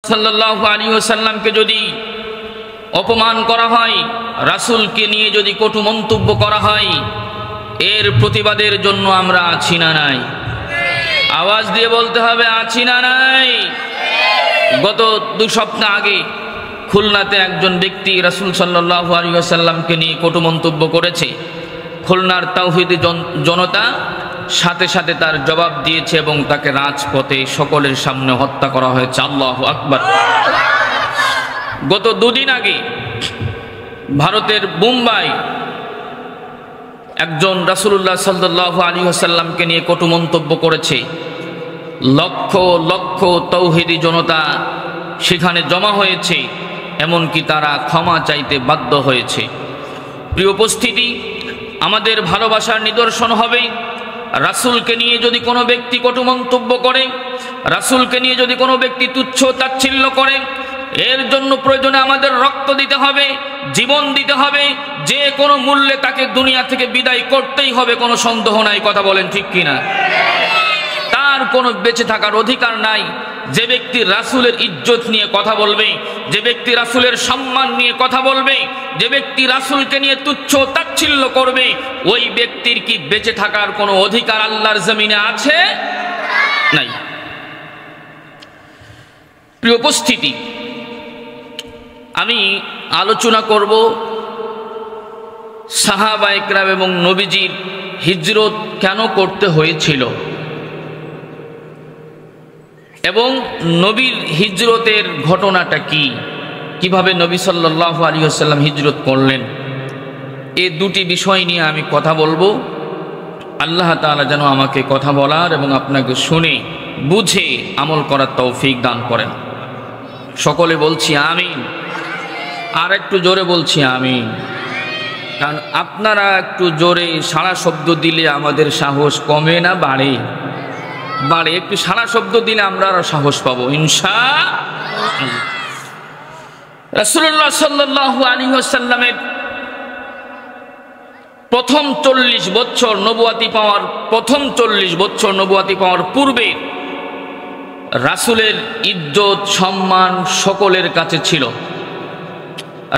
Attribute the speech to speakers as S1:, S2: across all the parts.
S1: সাল্লাল্লাহু আলাইহি ওয়াসাল্লামকে যদি অপমান করা হয়, রাসূলকে নিয়ে যদি কটু মন্তব্য করা হয়, এর প্রতিবাদের জন্য আমরা আছি না নাই? আওয়াজ দিয়ে বলতে হবে, আছি না নাই? গত 2 সপ্তাহ আগে খুলনাতে একজন ব্যক্তি রাসূল সাল্লাল্লাহু আলাইহি ওয়াসাল্লামকে নিয়ে কটু মন্তব্য করেছে। খুলনার তাওহীদি জনতা সাথে সাথে তার জবাব দিয়েছে এবং তাকে রাজপথে সকলের সামনে হত্যা করা হয়েছে। আল্লাহু আকবার। গত 2 দিন আগে ভারতের মুম্বাই একজন রাসূলুল্লাহ সাল্লাল্লাহু আলাইহি ওয়াসাল্লামকে নিয়ে কটু মন্তব্য করেছে। লক্ষ লক্ষ তাওহীদি জনতা সেখানে জমা হয়েছে, এমনকি তারা ক্ষমা চাইতে বাধ্য হয়েছে। প্রিয় উপস্থিতি, আমাদের ভালোবাসার নিদর্শন হবে রাসূলকে নিয়ে যদি কোনো ব্যক্তি কটু মন্তব্য করে, রাসূলকে নিয়ে যদি কোনো ব্যক্তি তুচ্ছ তাচ্ছিল্য করে, এর জন্য প্রয়োজনে আমাদের রক্ত দিতে হবে, জীবন দিতে হবে, যে কোনো মূল্যে তাকে দুনিয়া থেকে বিদায় করতেই হবে, কোনো সন্দেহ নাই। কথা বলেন ঠিক কিনা? তার কোনো বেঁচে থাকার অধিকার নাই। যে ব্যক্তি রাসূলের ইজ্জত নিয়ে কথা বলবে, যে ব্যক্তি রাসূলের সম্মান নিয়ে কথা বলবে, যে ব্যক্তি রাসূলকে নিয়ে তুচ্ছ তাচ্ছিল্য করবে, ওই ব্যক্তির কি বেঁচে থাকার কোনো অধিকার আল্লাহর জমিনে আছে? নাই। প্রিয় উপস্থিতি, আমি আলোচনা করব সাহাবায়ে কেরাম এবং নবীজির হিজরত কেন করতে হয়েছিল এবং নবীর হিজরতের ঘটনাটা কি, কিভাবে নবী সাল্লাল্লাহু আলাইহি ওয়াসাল্লাম হিজরত করলেন। এই 2টি বিষয় নিয়ে আমি কথা বলবো। আল্লাহ তাআলা যেন আমাকে কথা বলার এবং আপনাকে শুনে বুঝে আমল করার তৌফিক দান করেন। সকলে বলছি আমিন। আর একটু জোরে বলছি আমিন, কারণ আপনারা একটু জোরে সাড়া শব্দ দিলে আমাদের সাহস কমে না বাড়ে? বাড়ে। একটু সাড়া শব্দ দিলে আমরা আরো সাহস পাবো ইনশাআল্লাহ। রাসূলুল্লাহ সাল্লাল্লাহু আলাইহি ওয়াসাল্লামের প্রথম 40 বছর নবুয়াতি পাওয়ার, প্রথম 40 বছর নবুয়াতি পাওয়ার পূর্বে রাসূলের ইজ্জত সম্মান সকলের কাছে ছিল।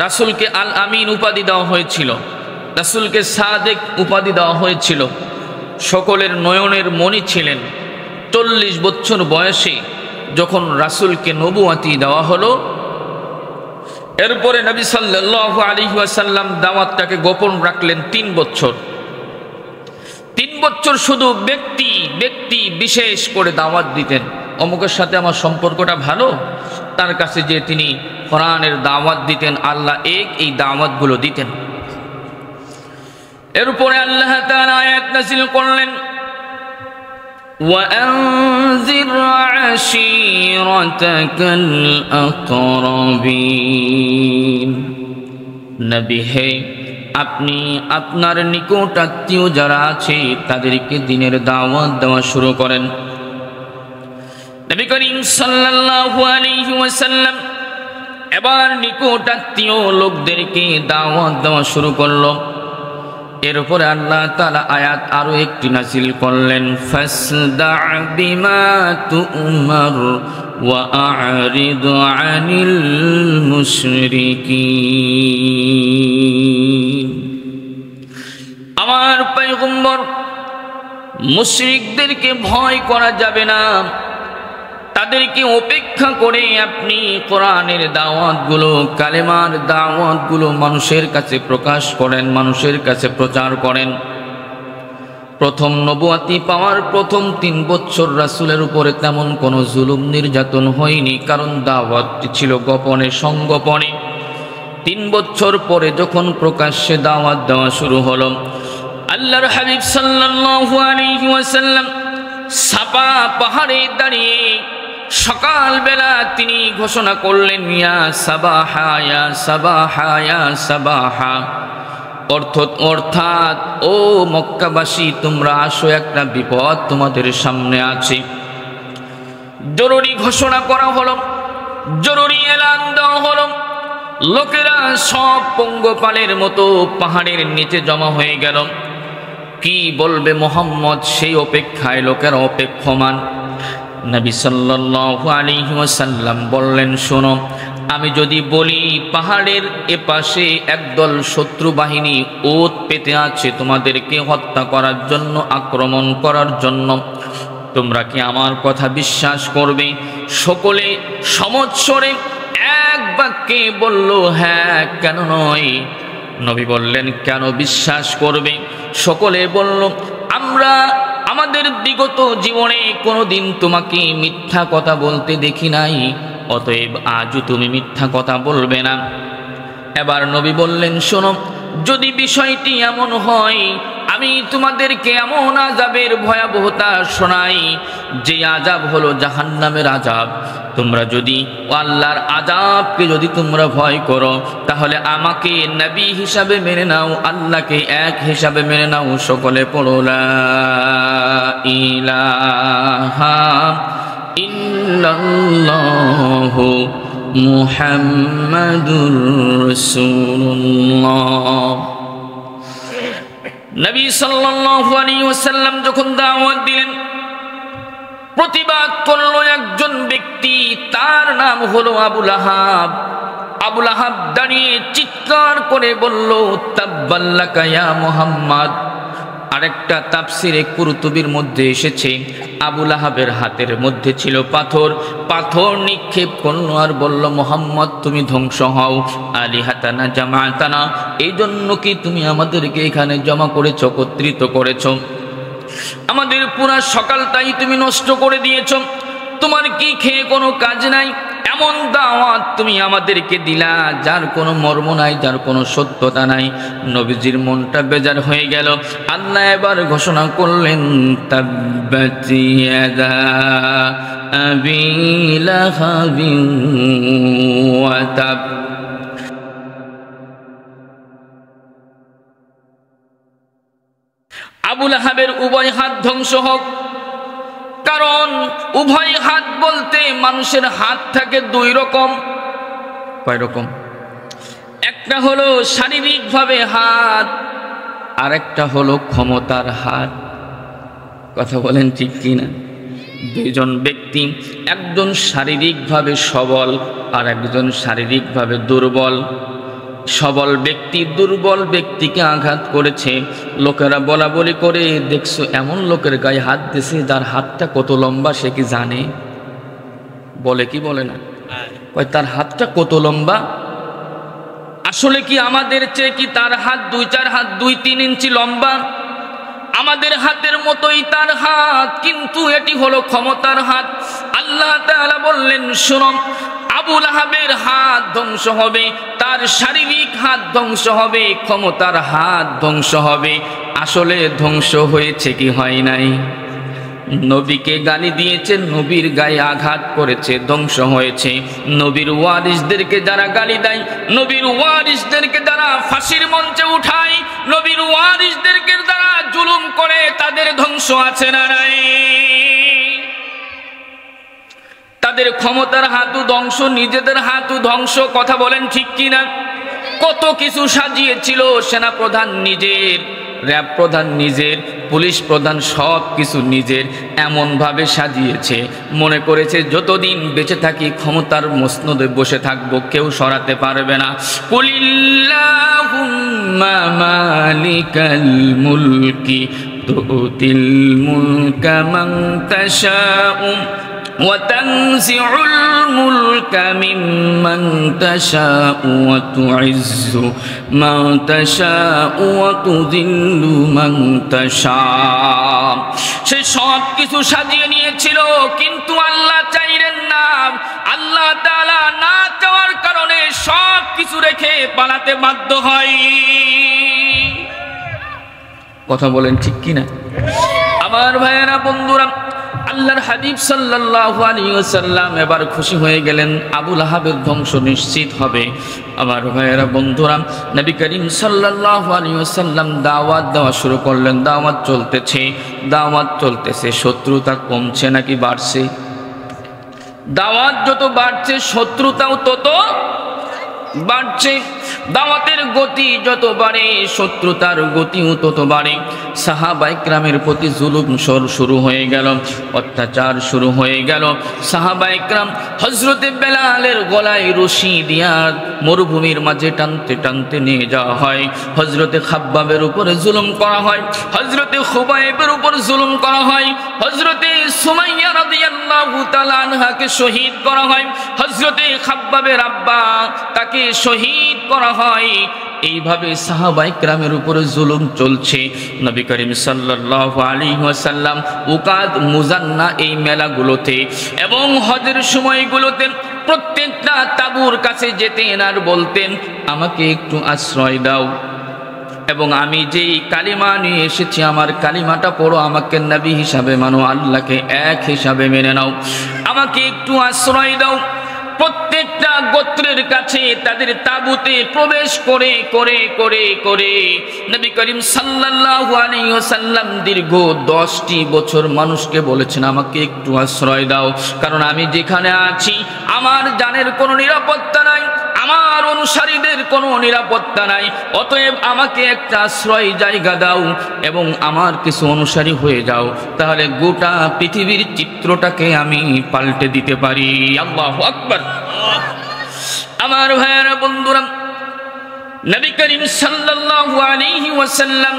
S1: রাসূলকে আল আমিন উপাধি দেওয়া হয়েছিল, রাসূলকে সাদেক উপাধি দেওয়া হয়েছিল, সকলের নয়নের মণি ছিলেন। 40 বছর বয়সে যখন রাসূলকে নবুয়াতি দেওয়া হলো, এরপরে নবী সাল্লাল্লাহু আলাইহি ওয়াসাল্লাম দাওয়াতটাকে গোপন রাখলেন 3 বছর। 3 বছর শুধু ব্যক্তি ব্যক্তি বিশেষ করে দাওয়াত দিতেন। অমুকের সাথে আমার সম্পর্কটা ভালো, তার কাছে যে তিনি কোরআনের দাওয়াত দিতেন, আল্লাহ এক, এই দাওয়াতগুলো দিতেন। এরপরে আল্লাহ তাআলা আয়াত নাযিল করলেন, وَأَنذِرْ عَشِيرَتَكَ الْأَقْرَبِينَ। নবী হে, আপনি আপনার নিকট আত্মীয় যারা আছে তাদেরকে দ্বীনের দাওয়াত দেওয়া শুরু করেন। নবী করিম সাল্লাল্লাহু আলাইহি ওয়াসাল্লাম এবার নিকট আত্মীয় লোকদেরকে দাওয়াত দেওয়া শুরু করলো। এরপরে আল্লাহ তাআলা আয়াত আরো একটি নাযিল করলেন, ফাসদা বিমা তুমার ওয়া আ'রিদ আনিল মুশরিকিন। আমার পয়গম্বর, মুশরিকদেরকে ভয় করা যাবে না, তাদেরকে উপেক্ষা করে আপনি কোরআনের দাওয়াতগুলো, কালেমার দাওয়াতগুলো মানুষের কাছে প্রকাশ করেন, মানুষের কাছে প্রচার করেন। প্রথম নবুয়াতি পাওয়ার প্রথম 3 বছর রাসূলের উপরে তেমন কোনো জুলুম নির্যাতন হয়নি, কারণ দাওয়াতটি ছিল গোপনে সংগোপনে। 3 বছর পরে যখন প্রকাশ্যে দাওয়াত দেওয়া শুরু হলো, আল্লাহর হাবিব সাল্লাল্লাহু আলাইহি ওয়াসাল্লাম সাফা পাহাড়ে দাঁড়িয়ে সকালবেলা তিনি ঘোষণা করলেন, ইয়া সাবাহা ইয়া সাবাহা ইয়া সাবাহা, অর্থাৎ ও মক্কাবাসী, তোমরা আসো, একটা বিপদ তোমাদের সামনে আছে। জরুরি ঘোষণা করা হলো, জরুরি এলান দেওয়া হলো। লোকেরা সব পঙ্গপালের মতো পাহাড়ের নিচে জমা হয়ে গেল। কি বলবে মুহাম্মদ, সেই অপেক্ষায় লোকেরা অপেক্ষমান। নবী সাল্লাল্লাহু আলাইহি ওয়াসাল্লাম বললেন, শোনো, আমি যদি বলি পাহাড়ের এপাশে একদল শত্রু বাহিনী ওত পেতে আছে তোমাদেরকে হত্যা করার জন্য, আক্রমণ করার জন্য, তোমরা কি আমার কথা বিশ্বাস করবে? সকলে সমৎসরে এক বাক্যে বলল, হ্যাঁ, কেন নয়। নবী বললেন, কেন বিশ্বাস করবে? সকলে বলল, আমরা আমাদের বিগত জীবনে কোনোদিন তোমাকে মিথ্যা কথা বলতে দেখি নাই, অতএব আজও তুমি মিথ্যা কথা বলবে না। এবার নবী বললেন, শোনো, যদি বিষয়টি এমন হয়, আমি তোমাদেরকে এমন আযাবের ভয়াবহতা শোনাই, যে আযাব হলো জাহান্নামের আযাব। তোমরা যদি আল্লাহর আযাবকে যদি তোমরা ভয় করো, তাহলে আমাকে নবী হিসাবে মেনে নাও, আল্লাহকে এক হিসাবে মেনে নাও। সকলে পড়ো, লা ইলাহা ইল্লাল্লাহু মুহাম্মাদুর রাসূলুল্লাহ। নবী সাল্লাল্লাহু আলাইহি ওয়াসাল্লাম যখন দাওয়াত দিলেন, প্রতিবাদ করল একজন ব্যক্তি, তার নাম হলো আবু লাহাব। আবু লাহাব দাঁড়িয়ে চিৎকার করে বলল, তাব্বাল্লাকা ইয়া মুহাম্মদ। আরেকটা তাফসিরে কুরতুবির মধ্যে এসেছে, আবু লাহাবের হাতের মধ্যে ছিল পাথর, পাথর নিক্ষেপ করলো আর বলল, মুহাম্মদ তুমি ধ্বংস হও। আলিহাতানা জামাতানা, এই জন্য কি তুমি আমাদেরকে এখানে জমা করেছো, একত্রিত করেছো? আমাদের পুরা সকালটাই তুমি নষ্ট করে দিয়েছ। তোমার কি খেয়ে কোনো কাজ নাই? এমন দাওয়াত তুমি আমাদেরকে দিলা যার কোনো মর্ম নাই, যার কোনো সত্যতা নাই। নবীজির মনটা বেজার হয়ে গেল। আল্লাহ এবার ঘোষণা করলেন, তাব্বাত ইয়াদা আবি লাহাবিন ওয়া তাব। আবু লাহাবের উভয় হাত ধ্বংস হোক। কারণ উভয় হাত বলতে মানুষের হাত থাকে দুই রকম। কয় রকম? একটা হলো শারীরিকভাবে হাত, আর একটা হলো ক্ষমতার হাত। কথা বলেন ঠিক কিনা? দুইজন ব্যক্তি, একজন শারীরিকভাবে সবল আর একজন শারীরিকভাবে দুর্বল। সবল ব্যক্তি দুর্বল ব্যক্তিকে আঘাত করেছে। লোকেরা বলা বলি করে, দেখছো এমন লোকের গায়ে হাত দিয়েছে যার হাতটা কত লম্বা সে কি জানে? বলে কি বলে না? কয় তার হাতটা কত লম্বা। আসলে কি আমাদের চেয়ে কি তার হাত 2-4 হাত 2-3 ইঞ্চি লম্বা? আমাদের হাতের মতোই তার হাত, কিন্তু এটি হলো ক্ষমতার হাত। আল্লাহ তাআলা বললেন, শোনো, আবু লাহাবের হাত ধ্বংস হবে, তার শারীরিক হাত ধ্বংস হবে, ক্ষমতার হাত ধ্বংস হবে। আসলে ধ্বংস হয়েছে কি হয় নাই? নবীকে গালি দিয়েছে, নবীর গায়ে আঘাত করেছে, ধ্বংস হয়েছে। নবীর ওয়ারিসদেরকে যারা গালি দেয়, নবীর ওয়ারিসদেরকে যারা ফাঁসির মঞ্চে উঠায়, নবীর ওয়ারিসদেরকে যারা জুলুম করে, তাদের ধ্বংস আছে না নাই? তাদের ক্ষমতার হাতও ধ্বংস, নিজেদের হাতও ধ্বংস। কথা বলেন ঠিক কিনা? কত কিছু সাজিয়েছিল, সেনাপ্রধান নিজের, র্যাব প্রধান নিজের, পুলিশ প্রধান সব কিছু নিজের, এমনভাবে সাজিয়েছে, মনে করেছে যতদিন বেঁচে থাকি ক্ষমতার মসনদে বসে থাকবো, কেউ সরাতে পারবে না। কুলিল্লাহুম্মা মালিকাল মুলকি তুতিল মুলকা মান তাশাউ وتنزع الملك ممن تشاء وتعز من تشاء وتذل من تشاء। সে সব কিছু সাজিয়ে নিয়েছিল, কিন্তু আল্লাহ চাইলেন না। আল্লাহ তাআলা না চাওয়ার কারণে সব কিছু রেখে পালাতে বাধ্য হয়। কথা বলেন ঠিক কিনা? আমার ভাইয়েরা, বন্ধুরা, আল্লাহর হাবিব সাল্লাল্লাহু আলাইহি ওয়াসাল্লাম এবার খুশি হয়ে গেলেন, আবু লাহাবের ধ্বংস নিশ্চিত হবে। আমার ভাইয়েরা, বন্ধুরা, নবী করিম সাল্লাল্লাহু আলাইহি ওয়াসাল্লাম দাওয়াত দেওয়া শুরু করলেন। দাওয়াত চলতেছে। শত্রুতা কমছে নাকি বাড়ছে? দাওয়াত যত বাড়ছে শত্রুতাও তত বাড়ছে। দাওয়াতের গতি যত বাড়ে শত্রুতার গতিও তত বাড়ে। সাহাবায়ে কেরামের প্রতি জুলুম শুরু হয়ে গেল, অত্যাচার শুরু হয়ে গেল। সাহাবায়ে কেরাম হযরতে বেলালের গলায় রশি দিয়া মরুভূমির মাঝে টানতে টানতে নিয়ে যাওয়া হয়। হযরতে খাব্বাবের উপরে জুলুম করা হয়, হযরতে খুবাইবের উপর জুলুম করা হয়, হযরতে সুমাইয়া রাদিয়াল্লাহু তাআলা আনহাকে শহীদ করা হয়, হযরতে খাব্বাবের আব্বা তাকে শহীদ করা হয়। এইভাবে সাহাবায়ে কেরামের উপরে জুলুম চলছে। নবী করিম সাল্লাল্লাহু আলাইহি ওয়াসাল্লাম উকাদ মুজান্না এই মেলাগুলোতে এবং হজের সময়গুলোতে প্রত্যেকটা তাঁবুর কাছে যেতেন আর বলতেন, আমাকে একটু আশ্রয় দাও এবং আমি যেই কালিমা নিয়ে এসেছি আমার কালিমাটা পড়ো, আমাকে নবী হিসাবে মানো, আল্লাহকে এক হিসাবে মেনে নাও, আমাকে একটু আশ্রয় দাও। প্রত্যেকটা গোত্রের কাছে তাদের তাঁবুতে প্রবেশ করে করে করে করে নবী করিম সাল্লাল্লাহু আলাইহি ওয়াসাল্লাম দীর্ঘ 10টি বছর মানুষকে বলেছেন, আমাকে একটু আশ্রয় দাও, কারণ আমি যেখানে আছি আমার জানের কোনো নিরাপত্তা নাই, আমার অনুসারীদের কোনো নিরাপত্তা নাই, অতএব আমাকে একটা আশ্রয় জায়গা দাও এবং আমার কিছু অনুসারী হয়ে যাও, তাহলে গোটা পৃথিবীর চিত্রটাকে আমি পাল্টে দিতে পারি। আল্লাহু আকবার। আমার ভাইয়েরা বন্ধুরা, নবী করিম সাল্লাল্লাহু আলাইহি ওয়াসাল্লাম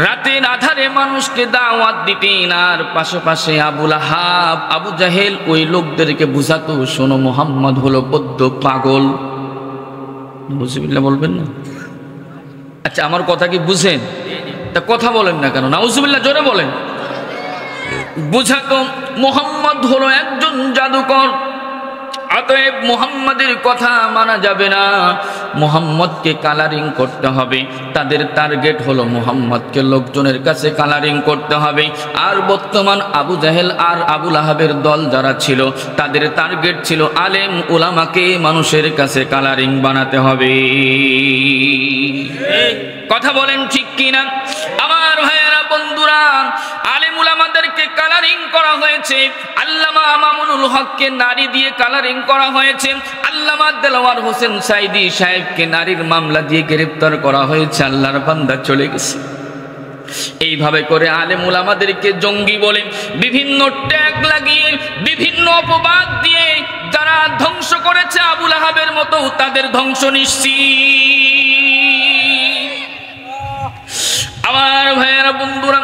S1: রাতের আধারে মানুষকে দাওয়াত দিতেন, আর পাশে আবু লাহাব আবু জাহেল ওই লোকদেরকে বুঝাতো, শোনো মুহাম্মদ হলো বদ্ধ পাগল। নাউজুবিল্লাহ বলবেন না? আচ্ছা, আমার কথা কি বুঝেন? তা কথা বলেন না কেন? নাউজুবিল্লাহ জোরে বলেন। বুঝাতো মুহাম্মদ হলো একজন জাদুকর, অতএব মুহাম্মাদের কথা মানা যাবে না, মুহাম্মদকে কালারিং করতে হবে। তাদের টার্গেট হলো মুহাম্মদকে লোকজনের কাছে কালারিং করতে হবে। আর বর্তমান আবু জাহেল আর আবু লাহাবের দল যারা ছিল তাদের টার্গেট ছিল আলেম উলামাকে মানুষের কাছে কালারিং বানাতে হবে। কথা বলেন ঠিক কিনা? আমার ভাইয়েরা বন্ধুরা, আলেম উলামাদেরকে কালারিং করা হয়েছে, আল্লামা মামুনুল হককে নারী দিয়ে কালারিং করা হয়েছে, আল্লামা দেলাওয়ার হোসেন সাইদি সাহেবকে নারীর মামলা দিয়ে গ্রেফতার করা হয়েছে, আল্লাহর বান্দা চলে গেছে। এইভাবে করে আলেম উলামাদেরকে জঙ্গি বলে বিভিন্ন ট্যাগ লাগিয়ে বিভিন্ন অপবাদ দিয়ে যারা ধ্বংস করেছে আবু লাহাবের মতো তাদের ধ্বংস নিশ্চিত। আমার ভাইয়েরা বন্ধুরা,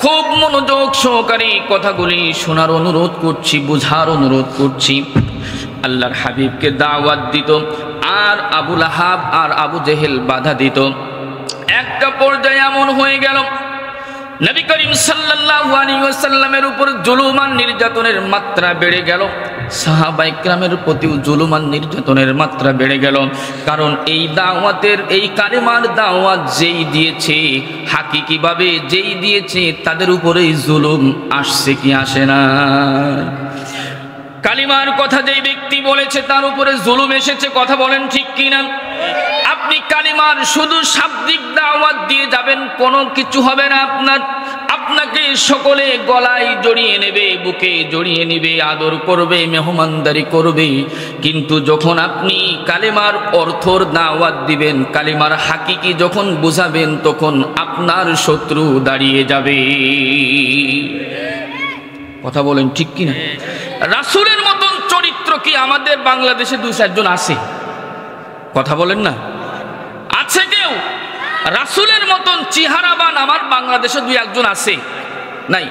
S1: খুব মনোযোগ সহকারে কথাগুলি শোনার অনুরোধ করছি, বোঝার অনুরোধ করছি। আল্লাহর হাবিবকে দাওয়াত দিত আর আবু লাহাব আর আবু জেহেল বাধা দিত। একটা পর্যায়ে এমন হয়ে গেল নবী করিম সাল্লাল্লাহু আলাইহি ওয়াসাল্লামের উপর জুলুম আর নির্যাতনের মাত্রা বেড়ে গেল, সাহাবায়ে কেরামের প্রতিও জুলুম আর নির্যাতনের মাত্রা বেড়ে গেল। কারণ এই দাওয়াতের, এই কালিমার দাওয়াত যেই দিয়েছে, হাকিকিভাবে যেই দিয়েছে, তাদের উপরেই জুলুম আসছে কি আসে না? কালিমার কথা যেই ব্যক্তি বলেছে তার উপরে জুলুম এসেছে। কথা বলেন ঠিক কিনা? আপনি কালিমার শুধু শাব্দিক দাওয়াত দিয়ে যাবেন, কোনো কিছু হবে না আপনাকে সকলে গলায় জড়িয়ে নেবে, বুকে জড়িয়ে নেবে, আদর করবে, মেহমানদারি করবে। কিন্তু যখন আপনি কালিমার অর্থর দাওয়াত দিবেন, কালিমার হাকিকি যখন বুঝাবেন, তখন আপনার শত্রু দাঁড়িয়ে যাবে। কথা বলেন ঠিক কিনা? রাসূলের মতন চরিত্র কি আমাদের বাংলাদেশে 2-4 জন আছে? কথা বলেন না? আছে কেউ? রাসূলের মতন চেহারাবান আমার বাংলাদেশে 2-1 জন আছে? নাই।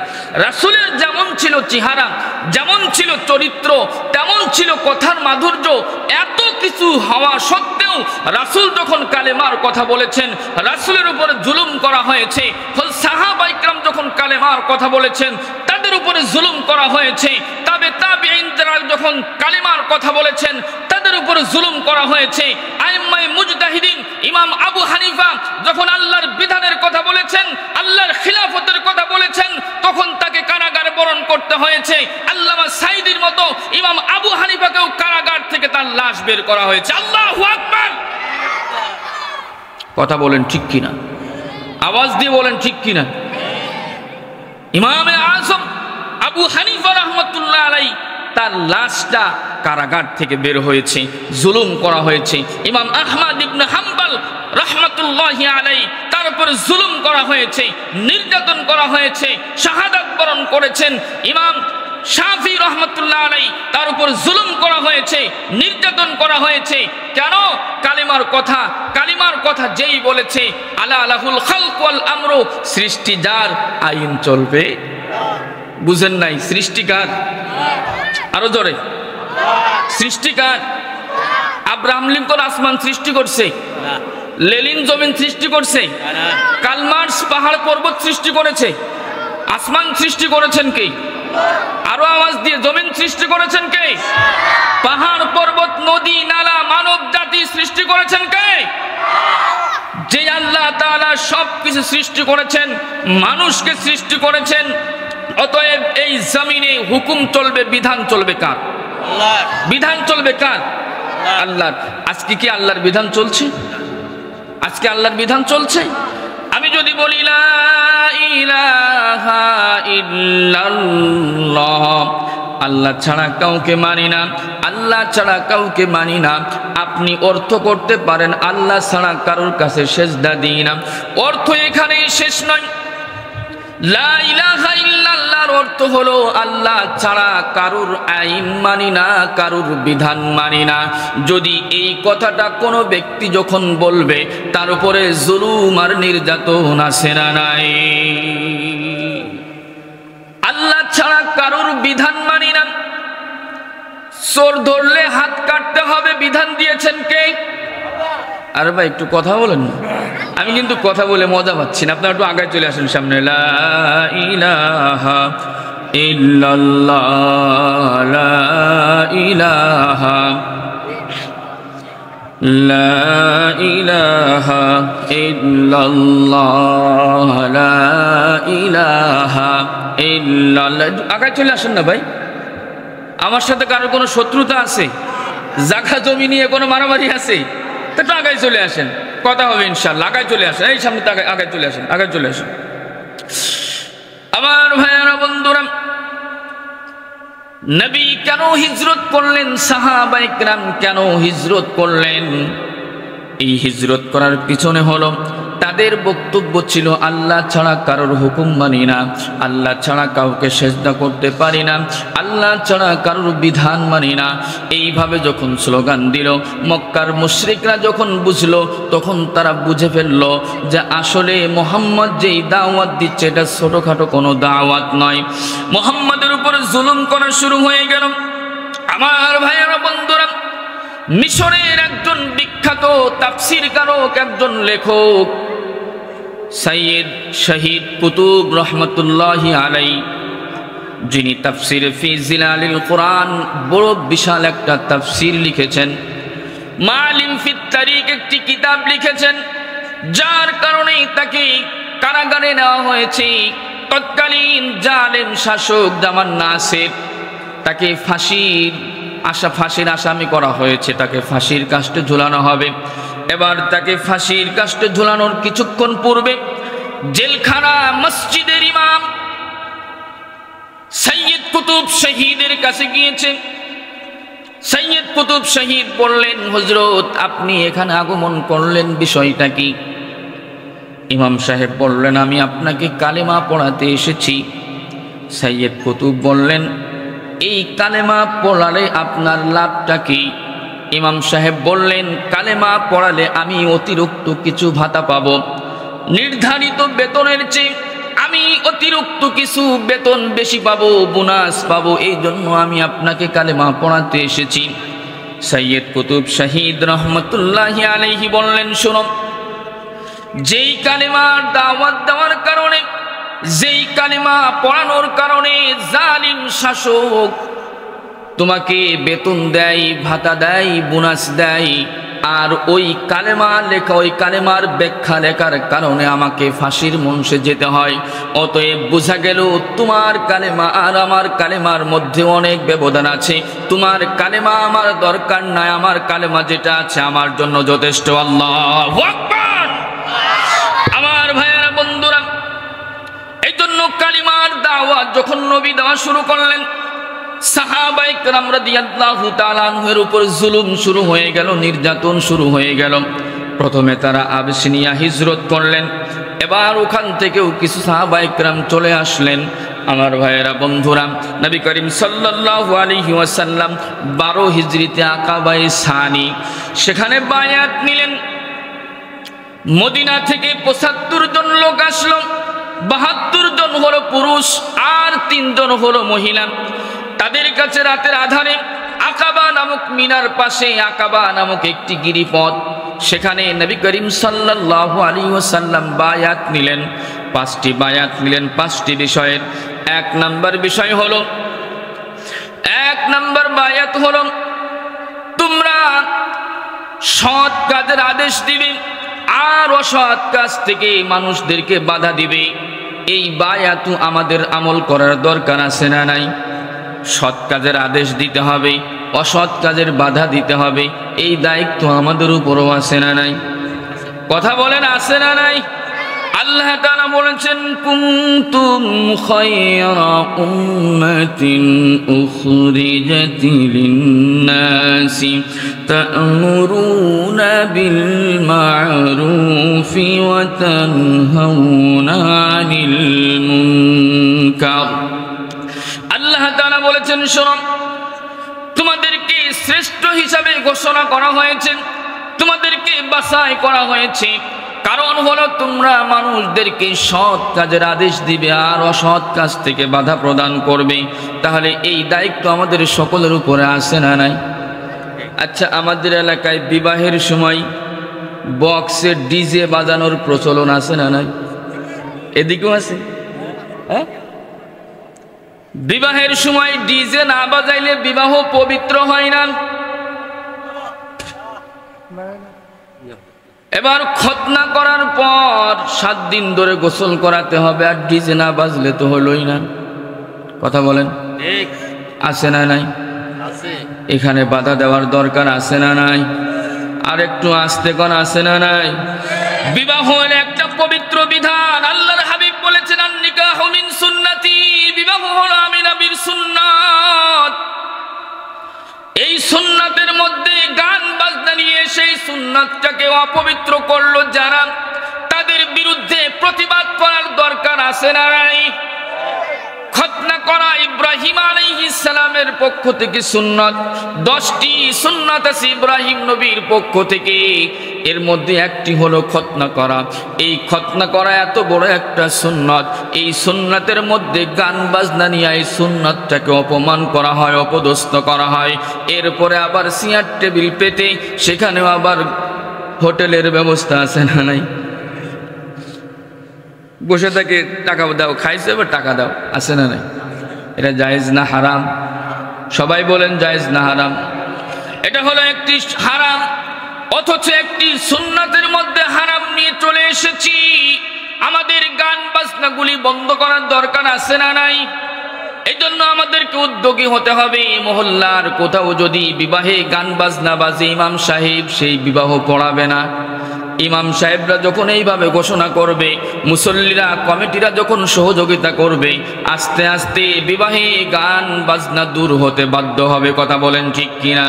S1: রাসূলের যেমন ছিল চেহারা, যেমন ছিল চরিত্র, তেমন ছিল কথার মাধুর্য, এত কিছু হওয়া সত্ত্বেও রাসূল যখন কালেমার কথা বলেছেন, রাসূলের উপরে জুলুম করা হয়েছে। সাহাবায়ে কেরাম যখন কালেমার কথা বলেছেন, তাদের উপরে জুলুম করা হয়েছে। তাবেঈন যারা যখন কালেমার কথা বলেছেন, তাদের উপরে জুলুম করা হয়েছে। আইম্মায়ে মুজতাহিদিন ইমাম আবু হানিফা যখন আল্লাহর বিধানের কথা বলেছেন, আল্লাহর খিলাফতের কথা বলেছেন, তখন তাকে কারাগার বরণ করতে হয়েছে। আল্লামা সাইদির মতো ইমাম আবু হানিফাকেও কারাগার থেকে তার লাশ বের করা হয়েছে। আল্লাহু আকবার। কথা বলেন ঠিক কিনা? আওয়াজ দিয়ে বলেন ঠিক কিনা? ইমামে আযম আবু হানিফা রাহমাতুল্লাহ আলাইহি তার লাশটা কারাগার থেকে বের হয়েছে, জুলুম করা হয়েছে। ইমাম আহমদ ইবনে হাম্বল রাহমাতুল্লাহি আলাইহি তার উপর জুলুম করা হয়েছে, নির্যাতন করা হয়েছে, শাহাদাত বরণ করেছেন। ইমাম শাফি রহমতুল্লাহ আলাইহি তার উপর জুলুম করা হয়েছে, নির্যাতন করা হয়েছে। কেন? কালিমার কথা যেই বলেছে, আলা লাহুল খালক ওয়াল আমরু, সৃষ্টি যার, আইন চলবে। বুঝেন নাই? সৃষ্টিকার, আরো জোরে, সৃষ্টিকার। আব্রাহাম লিঙ্কন আসমান সৃষ্টি করছে, লেনিন জমিন সৃষ্টি করছে, কার্ল মার্কস পাহাড় পর্বত সৃষ্টি করেছে। আসমান সৃষ্টি করেছেন কে? আরো আওয়াজ দিয়ে, জমিন সৃষ্টি করেছেন কে? পাহাড় পর্বত নদী নালা মানব জাতি সৃষ্টি করেছেন কে? যে আল্লাহ তাআলা সবকিছু সৃষ্টি করেছেন, মানুষকে সৃষ্টি করেছেন। অতএব এই জমিনে হুকুম চলবে, বিধান চলবে কার? আল্লাহর। বিধান চলবে কার? আল্লাহর। আজকে কি আল্লাহর বিধান চলছে? আজকে আল্লাহর বিধান চলছে? আমি যদি বলি লা ইলাহা ইল্লাল্লাহ, আল্লাহ ছাড়া কাউকে মানি না, আল্লাহ ছাড়া কাউকে মানি না, আপনি অর্থ করতে পারেন আল্লাহ ছাড়া কারোর কাছে সেজদা দিই না। অর্থ এখানেই শেষ নয়। লা ইলাহা ইল্লাল্লাহর অর্থ হলো আল্লাহ ছাড়া কারুর আইন মানি না, কারুর বিধান মানি না। যদি এই কথাটা কোনো ব্যক্তি যখন বলবে, তার উপরে জুলুম আর নির্যাতন আছে না নাই? আল্লাহ ছাড়া কারুর বিধান মানি না, চোর ধরলে হাত কাটতে হবে, বিধান দিয়েছেন কে? আর ভাই একটু কথা বলেন না, আমি কিন্তু কথা বলে মজা পাচ্ছি না, আপনারা একটু আগে চলে আসেন সামনে। লা ইলাহা ইল্লাল্লাহ, লা ইলাহা, লা ইলাহা ইল্লাল্লাহ, লা ইলাহা ইল্লাল্লাহ। আগে চলে আসেন না ভাই, আমার সাথে কারোর কোনো শত্রুতা আছে? জায়গা জমি নিয়ে কোনো মারামারি আছে? একটু আগায় চলে আসেন, কথা হবে ইনশাআল্লাহ। আগায় চলে আসেন, এই সামনে আগায় চলে আসেন, আগায় চলে আসেন। আমার ভাইয়েরা, বন্ধুরা, নবী কেন হিজরত করলেন? সাহাবায়ে কেরাম কেন হিজরত করলেন? এই হিজরত করার পিছনে হলো তাদের বক্তব্য ছিল আল্লাহ ছাড়া কারোর হুকুম মানি না, আল্লাহ ছাড়া কাউকে সেজদা করতে পারি না, আল্লাহ ছাড়া কারোর বিধান মানি না। এইভাবে যখন স্লোগান দিল, মক্কার মুশরিকরা যখন বুঝলো, তখন তারা বুঝে ফেললো যে আসলে মুহাম্মদ যেই দাওয়াত দিচ্ছে এটা ছোটখাটো কোনো দাওয়াত নয়। মুহাম্মাদের উপর জুলুম করা শুরু হয়ে গেল। আমার ভাইয়েরা, বন্ধুরা, মিশরের একজন বিখ্যাত তাফসীর কারক, একজন লেখক, সাইয়্যিদ শহীদ কুতুব রহমতুল্লাহি আলাইহি, যিনি তাফসীর ফি জিলালিল কোরআন, বড় বিশাল একটা তাফসীর লিখেছেন। মালিম ফি তারিক একটি কিতাব লিখেছেন, যার কারণে তাকে কারাগারে নেওয়া হয়েছে। তৎকালীন জালেম শাসক জামান নাসির তাকে ফাঁসির আসামি করা হয়েছে, তাকে ফাঁসির কাস্টে ঝুলানো হবে। এবার তাকে ফাঁসির কাস্টে ঝুলানোর কিছুক্ষণ পূর্বে জেলখানা মসজিদের ইমাম সাইয়্যিদ কুতুব শহীদের কাছে গিয়েছে। সাইয়্যিদ কুতুব শহীদ বললেন, হযরত আপনি এখানে আগমন করলেন, বিষয়টা কি? ইমাম সাহেব বললেন, আমি আপনাকে কালেমা পড়াতে এসেছি। সাইয়্যিদ কুতুব বললেন, এই কালেমা পড়ালে আপনার লাভটা কি? ইমাম সাহেব বললেন, কালেমা পড়ালে আমি অতিরিক্ত কিছু ভাতা পাবো, নির্ধারিত বেতনের চেয়ে আমি অতিরিক্ত কিছু বেতন বেশি পাবো, বোনাস পাবো, এই জন্য আমি আপনাকে কালেমা পড়াতে এসেছি। সাইয়্যিদ কুতুব শহীদ রহমতুল্লাহি আলাইহি বললেন, শোনো, যেই কালেমার দাওয়াত দেওয়ার কারণে, যেই কালেমা পড়ানোর কারণে জালিম শাসক তোমাকে বেতন দেয়, ভাতা দেয়, বোনাস দেয়, আর ওই কালেমা লেখা, ওই কালেমার ব্যাখ্যা লেখার কারণে আমাকে ফাঁসির মঞ্চে যেতে হয়। অতএব বোঝা গেল তোমার কালেমা আর আমার কালেমার মধ্যে অনেক ব্যবধান আছে। তোমার কালেমা আমার দরকার নাই, আমার কালেমা যেটা আছে আমার জন্য যথেষ্ট। আল্লাহু আকবার। আমার ভাইয়েরা, বন্ধুরা, এই জন্য কালিমার দাওয়াত যখন নবী দেওয়া শুরু করলেন, সাহাবায়ে কেরাম রাদিয়াল্লাহু তাআলা আনহুর উপর জুলুম শুরু হয়ে গেল, নির্যাতন শুরু হয়ে গেল। প্রথমে তারা আবিসিনিয়া হিজরত করলেন, এবার ওখান থেকেও কিছু সাহাবায়ে কেরাম চলে আসলেন। আমার ভাইয়েরা, বন্ধুরা, নবী করিম সাল্লাল্লাহু আলাইহি ওয়াসাল্লাম 12 হিজরিতে আকাবায়ে সানি সেখানে বায়াত নিলেন। মদিনা থেকে 75 জন লোক আসলো, 72 জন হলো পুরুষ আর 3 জন হলো মহিলা। তাদের কাছে রাতের আধারে আকাবা নামক মিনার পাশে আকাবা নামক একটি গিরিপথ, সেখানে নবী করিম সাল্লাল্লাহু আলাইহি ওয়াসাল্লাম বায়াত নিলেন। 5টি বায়াত নিলেন 5টি বিষয়ের। 1 নম্বর বিষয় হলো, 1 নম্বর বায়াত হলো তোমরা সৎ কাজের আদেশ দিবে আর অসৎ কাজ থেকে মানুষদেরকে বাধা দিবে। এই বায়াত আমাদের আমল করার দরকার আছে না নাই? সৎ কাজের আদেশ দিতে হবে, অসৎ কাজের বাধা দিতে হবে, এই দায়িত্ব আমাদের উপরও আছে না নাই? কথা বলেন, আছে না নাই? আল্লাহ তাআলা বলেছেন, কুনতুম খায়রা উম্মাতিন উখরিজাত লিন-নাসি তা'মুরুনা বিল মা'রুফি ওয়া তানহাউনা আনিল মুনকার। আল্লাহ তাআলা বলেছেন, শোনো, তোমাদেরকে শ্রেষ্ঠ হিসাবে ঘোষণা করা হয়েছে, তোমাদেরকে বাছাই করা হয়েছে। কারণ হলো তোমরা মানুষদেরকে সৎ কাজের আদেশ দিবে আর অসৎ কাজ থেকে বাধা প্রদান করবে। তাহলে এই দায়িত্ব আমাদের সকলের উপরে আছে না নাই? আচ্ছা, আমাদের এলাকায় বিবাহের সময় বক্সে ডিজে বাজানোর প্রচলন আছে না নাই? এদিকেও আছে। হ্যাঁ, বিবাহের সময় ডিজে না বাজাইলে বিবাহ পবিত্র হয় না। এবার খতনা করার পর 7 দিন ধরে গোসল করাতে হবে, আর ডিজে না বাজলে তো হলোই না। কথা বলেন, আছে না নাই? এখানে বাধা দেওয়ার দরকার আছে না নাই? আর একটু আস্তে কোন, আছে না নাই? বিবাহ হলো একটা পবিত্র বিধান। আল্লাহর হাবিব বলেছেন, আন-নিকাহু মিন সুন্নতি, বিবাহ হলো আমি নবীর সুন্নাত। এই সুন্নাতের মধ্যে গান বাজনা নিয়ে সেই সুন্নাতটাকে অপবিত্র করলো যারা, তাদের বিরুদ্ধে প্রতিবাদ করার দরকার আছে না নাই? খতনা করা ইব্রাহিম আলাইহিস সালামের পক্ষ থেকে সুন্নাত। 10টি সুন্নাত আছে ইব্রাহিম নবীর পক্ষ থেকে, এর মধ্যে একটি হলো খতনা করা। এই খতনা করা এত বড় একটা সুন্নাত, এই সুন্নাতের মধ্যে গান বাজনা নিয়ে এই সুন্নাতটাকে অপমান করা হয়, অপদস্থ করা হয়। এরপরে আবার চেয়ার টেবিল পেতে সেখানেও আবার হোটেলের ব্যবস্থা আছে না নাই? বসে থাকে, টাকা দাও, খাইছে এবার টাকা দাও, আছে না নাই? এটা জায়েজ না হারাম? সবাই বলেন, জায়েজ না হারাম? এটা হলো একটি হারাম, অথচ একটি সুন্নাতের মধ্যে হারাম নিয়ে চলে এসেছি। আমাদের গান বাজনাগুলি বন্ধ করার দরকার আছে না নাই? এই জন্য আমাদেরকে উদ্যোগী হতে হবে। মহল্লার কোথাও যদি বিবাহে গান বাজনা বাজে, ইমাম সাহেব সেই বিবাহ পড়াবে না। ইমাম সাহেবরা যখন এইভাবে ঘোষণা করবে, মুসল্লিরা, কমিটিরা যখন সহযোগিতা করবে, আস্তে আস্তে বিবাহে গান বাজনা দূর হতে বাধ্য হবে। কথা বলেন ঠিক কিনা?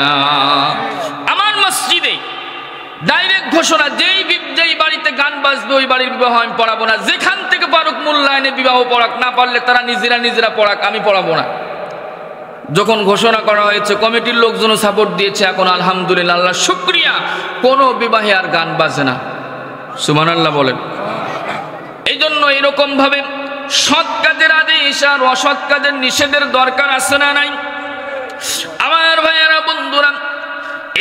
S1: আমার মসজিদে ডাইরেক্ট ঘোষণা, যেই বাড়িতে গান বাজবে ওই বাড়ির বিবাহ আমি পড়াবো না। যেখান থেকে পারুক মূল্যায়নে বিবাহ পড়াক, না পারলে তারা নিজেরা পড়াক, আমি পড়াবো না। যখন ঘোষণা করা হয়েছে, কমিটির লোকজনও সাপোর্ট দিয়েছে। এখন আলহামদুলিল্লাহ, আল্লাহ শুকরিয়া, কোনো বিবাহে আর গান বাজে না। সুবহানাল্লাহ বলেন। এই জন্য এরকম ভাবে সৎ কাজের আদেশ আর অসৎ কাজের নিষেধের দরকার আছে না নাই? আমার ভাইয়েরা, বন্ধুরা,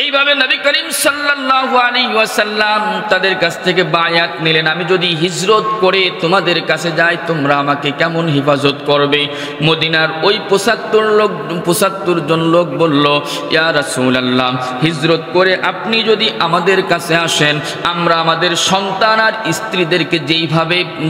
S1: এইভাবে নবী করিম সাল্লাল্লাহু আলাইহি ওয়াসাল্লাম তাদের কাছ থেকে বায়াত নিলেন। আমি যদি হিজরত করে তোমাদের কাছে যাই, তোমরা আমাকে কেমন হেফাজত করবে? মদিনার ওই 75 জন লোক বলল, ইয়া রাসূলুল্লাহ, হিজরত করে আপনি যদি আমাদের কাছে আসেন, আমরা আমাদের সন্তান আর স্ত্রীদেরকে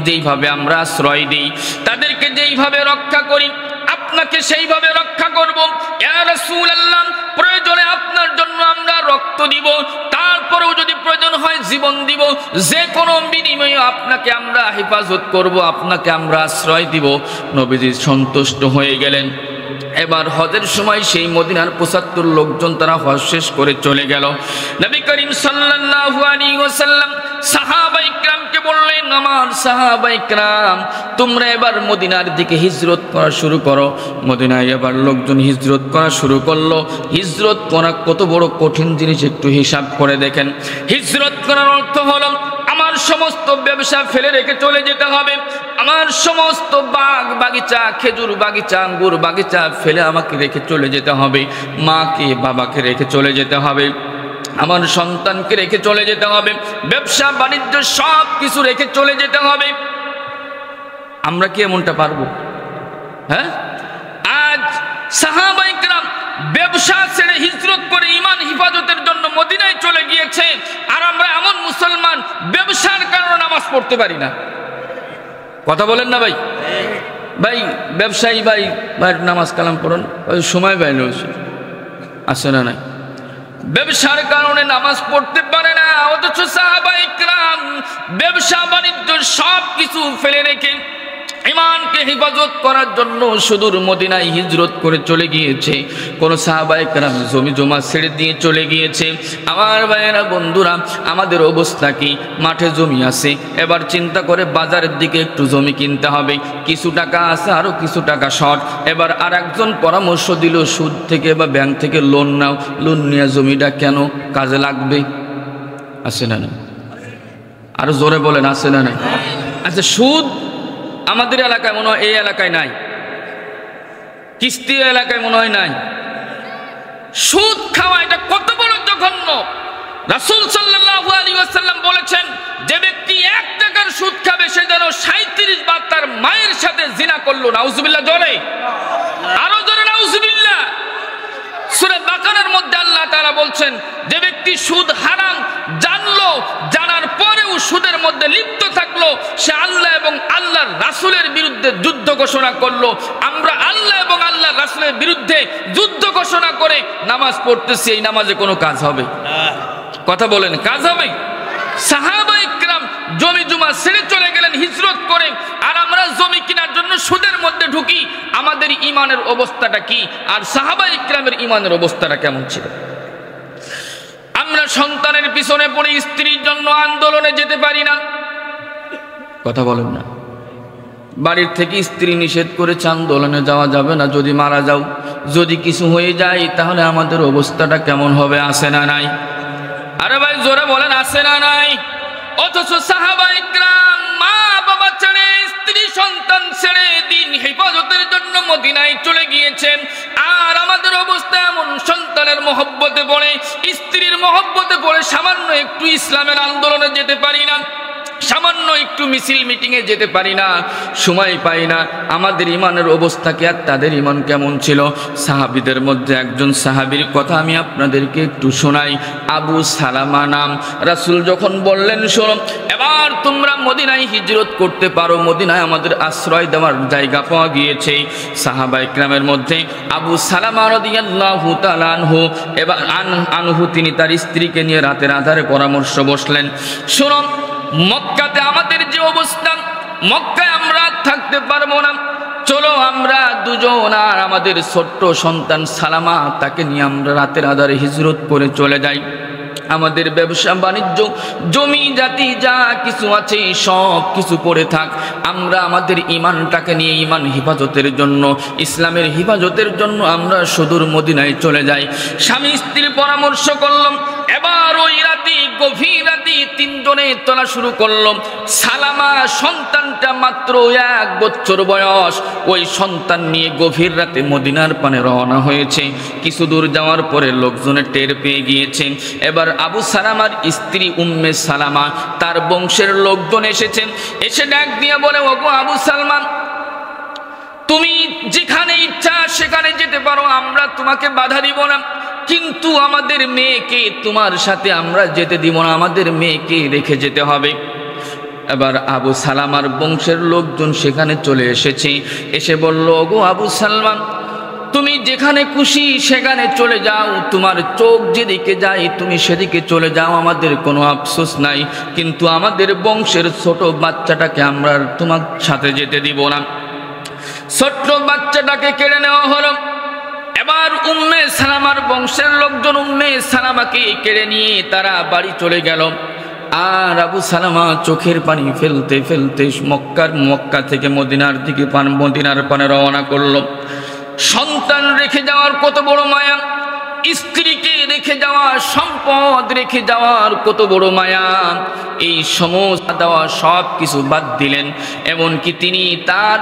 S1: যেইভাবে আমরা আশ্রয় দিই, তাদেরকে যেইভাবে রক্ষা করি, আপনাকে সেইভাবে রক্ষা করব। ইয়া রাসূলুল্লাহ, প্রয়োজনে আপনার জন্য আমরা রক্ত দিব, তারপরেও যদি প্রয়োজন হয় জীবন দিব, যে কোনো বিনিময়ে আপনাকে আমরা হেফাজত করব, আপনাকে আমরা আশ্রয় দিব। নবীজি সন্তুষ্ট হয়ে গেলেন। এবার হজের সময় সেই মদিনার ৭৫ লোকজন তারা হজ শেষ করে চলে গেল। নবী করিম সাল্লাল্লাহু আলাইহি ওয়াসাল্লাম সাহাবায়ে ইকরামকে বললেন, আমার সাহাবায়ে ইকরাম তোমরা এবার মদিনার দিকে হিজরত করা শুরু করো। মদিনায় এবার লোকজন হিজরত করা শুরু করলো। হিজরত করা কত বড় কঠিন জিনিস একটু হিসাব করে দেখেন। হিজরত করার অর্থ হলো আমার সমস্ত ব্যবসা ফেলে রেখে চলে যেতে হবে, আমার সমস্ত বাগ বাগিচা, খেজুর বাগিচা, আঙ্গুর বাগিচা ফেলে আমাকে রেখে চলে যেতে হবে, মাকে বাবাকে রেখে চলে যেতে হবে, আমার সন্তানকে রেখে চলে যেতে হবে, ব্যবসা বাণিজ্য সব কিছু রেখে চলে যেতে হবে। আমরা কি এমনটা পারবো? হ্যাঁ, আজ সাহাবায়ে কেরাম ব্যবসা ছেড়ে হিজরত করে ঈমান হিফাজতের জন্য মদিনায় চলে গিয়েছে, আর আমরা এমন মুসলমান ব্যবসার কারণে নামাজ পড়তে পারি না। কথা বলেন না ভাই? ভাই ব্যবসায়ী ভাই নামাজ কালাম পড়ুন, সময় বাইরে আসে না নাই, ব্যবসার কারণে নামাজ পড়তে পারে না। অথচ সাহাবায়ে কেরাম ব্যবসা বাণিজ্য সব কিছু ফেলে রেখে ঈমানকে হেফাজত করার জন্য সুদূর মদিনায় হিজরত করে চলে গিয়েছে। কোন সাহাবায়ে কেরাম জমি জমা ছেড়ে দিয়ে চলে গিয়েছে। আমার ভাইয়েরা, বন্ধুরা, আমাদের অবস্থা কি? মাঠে জমি আছে, এবার চিন্তা করে বাজারের দিকে একটু জমি কিনতে হবে, কিছু টাকা আছে, আরো কিছু টাকা শর্ট। এবার আর একজন পরামর্শ দিল, সুদ থেকে বা ব্যাংক থেকে লোন নাও, লোন নিয়ে জমিটা কেন কাজে লাগবে। আছে না নাই? আরো জোরে বলেন, আছে না নাই? আচ্ছা, সুদ আমাদের এলাকায় মনে হয় এই এলাকায় নাই, কিস্তি এলাকায় মনে হয় নাই। সুদ খাওয়া এটা কত বড় জঘন্য! রাসূল সাল্লাল্লাহু আলাইহি ওয়াসাল্লাম বলেছেন, যে ব্যক্তি 1 টাকার সুদ খাবে সে যেন 37 বার তার মায়ের সাথে জিনা করলো। নাউজুবিল্লাহ, জোরে আরো জোরে নাউজুবিল্লাহ। সূরা বাকারার মধ্যে আল্লাহ তাআলা বলছেন, যে ব্যক্তি সুদ হারাম জানলো, জানার পরেও সুদের মধ্যে লিপ্ত থাকলো, সে আল্লাহ এবং আল্লাহর রাসূলের বিরুদ্ধে যুদ্ধ ঘোষণা করলো। আমরা আল্লাহ এবং আল্লাহর রাসূলের বিরুদ্ধে যুদ্ধ ঘোষণা করে নামাজ পড়তেছি, এই নামাজে কোনো কাজ হবে? কথা বলেন, কাজ হবে? সাহাবায়ে কেরাম জমি জমা ছেড়ে চলে গেলেন হিজরত করে, আর আমরা জমি কেনার জন্য সুদের মধ্যে ঢুকি। আমাদের ঈমানের অবস্থাটা কি, আর সাহাবায়ে কেরামের ঈমানের অবস্থাটা কেমন ছিল? আমরা সন্তানের পিছনে পড়ে স্ত্রীর জন্য আন্দোলনে যেতে পারি না। কথা বলেন না? বাড়ির থেকে স্ত্রী নিষেধ করেছে আন্দোলনে যাওয়া যাবে না, যদি মারা যাও, যদি কিছু হয়ে যায় তাহলে আমাদের অবস্থাটা কেমন হবে? আছে না নাই? আরে ভাই জোরে বলেন, আছে না নাই? অথচ সাহাবায়ে কেরাম মা বাবা ছেড়ে, স্ত্রী সন্তান ছেড়ে দিন হেফাজতের জন্য মদিনায় চলে গিয়েছেন। আর আমাদের অবস্থা এমন, সন্তানের মহব্বতে পড়ে, স্ত্রীর মহব্বতে পড়ে সামান্য একটু ইসলামের আন্দোলনে যেতে পারি না, সামান্য একটু মিছিল মিটিংয়ে যেতে পারি না, সময় পাই না। আমাদের ঈমানের অবস্থা কি আর তাদের ঈমান কেমন ছিল? সাহাবীদের মধ্যে একজন সাহাবীর কথা আমি আপনাদেরকে একটু শোনাই। আবু সালামা নাম। রাসূল যখন বললেন, শোনো, এবার তোমরা মদিনায় হিজরত করতে পারো, মদিনায় আমাদের আশ্রয় দেওয়ার জায়গা পাওয়া গিয়েছে। সাহাবায়ে কেরামের মধ্যে আবু সালামা রাদিয়াল্লাহু তাআলা আনহু তিনি তার স্ত্রীকে নিয়ে রাতের আধারে পরামর্শ বসলেন। শোনো, মক্কাতে আমাদের যে অবস্থা, মক্কায় আমরা থাকতে পারবো না, চলো আমরা দুজন আর আমাদের ছোট্ট সন্তান সালামা, তাকে নিয়ে আমরা রাতের আধারে হিজরত করে চলে যাই। আমাদের ব্যবসা বাণিজ্য জমি জাতি যা কিছু আছে সব কিছু পড়ে থাক, আমরা আমাদের ঈমানটাকে নিয়ে ঈমান হিফাজতের জন্য, ইসলামের হিফাজতের জন্য আমরা সুদূর মদিনায় চলে যাই। স্বামী স্ত্রী পরামর্শ করলাম। এবার ওই রাতে, গভীর রাতে তিনজনে চলা শুরু করলো। সালামা সন্তানটা মাত্র 1 বছর বয়স, ওই সন্তান নিয়ে গভীর রাতে মদিনার পানে রওনা হয়েছে। কিছু দূর যাওয়ার পরে লোকজনের টের পেয়ে গিয়েছে। এবার আবু সালামার স্ত্রী উম্মে সালামা, তার বংশের লোকজন এসেছেন, এসে ডাক দিয়ে বলে, ওগো আবু সালমান, তুমি যেখানে ইচ্ছা সেখানে যেতে পারো, আমরা তোমাকে বাধা দিব না, কিন্তু আমাদের মেয়েকে তোমার সাথে আমরা যেতে দিব না, আমাদের মেয়েকে রেখে যেতে হবে। এবার আবু সালামার বংশের লোকজন সেখানে চলে এসেছে, এসে বলল, ওগো আবু সালমান, তুমি যেখানে খুশি সেখানে চলে যাও, তোমার চোখ যেদিকে যায় তুমি সেদিকে চলে যাও, আমাদের কোনো আফসোস নাই, কিন্তু আমাদের বংশের ছোট বাচ্চাটাকে আমরা তোমার সাথে যেতে দিব না। ছোট্ট বাচ্চাটাকে কেড়ে নেওয়া হলো। এবার উম্মে সালামার বংশের লোকজন উম্মে সালামাকে কেড়ে নিয়ে তারা বাড়ি চলে গেল। আর আবু সালামা চোখের পানি ফেলতে ফেলতে মক্কা থেকে মদিনার দিকে মদিনার পানে রওনা করলো। সন্তান রেখে যাওয়ার কত বড় মায়া, স্ত্রীকে রেখে যাওয়া, সম্পদ রেখে যাওয়ার কত বড় মায়া, এই সমস্ত দেওয়া সব কিছু বাদ দিলেন। এমনকি তিনি তার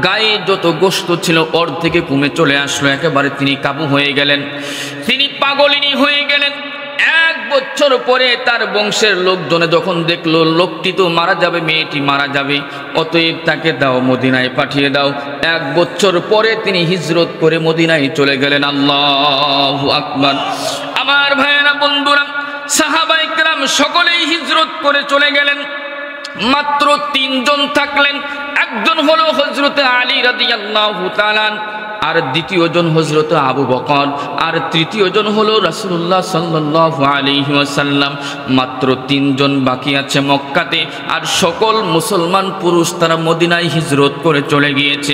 S1: গায়ে যত গোশত ছিল অর্ধেকে কমে চলে আসলো, একেবারে তিনি কাবু হয়ে গেলেন, তিনি পাগলিনী হয়ে গেলেন। 1 বছর পরে তার বংশের লোকজনে যখন দেখলো লোকটি তো মারা যাবে, মেয়েটি মারা যাবে, অতএব তাকে দাও, মদিনায় পাঠিয়ে দাও। 1 বছর পরে তিনি হিজরত করে মদিনায় চলে গেলেন। আল্লাহু আকবার। আমার ভাইয়েরা, বন্ধুরা, সাহাবায়ে কেরাম সকলেই হিজরত করে চলে গেলেন। মাত্র 3 জন থাকলেন। একজন হলো হযরতে আলী রাদিয়াল্লাহু তাআলা, আর দ্বিতীয় জন হযরত আবু বকর, আর তৃতীয় জন হলো রাসূলুল্লাহ সাল্লাল্লাহু আলাইহি ওয়াসাল্লাম। মাত্র 3 জন বাকি আছে মক্কাতে, আর সকল মুসলমান পুরুষ তারা মদিনায় হিজরত করে চলে গিয়েছে।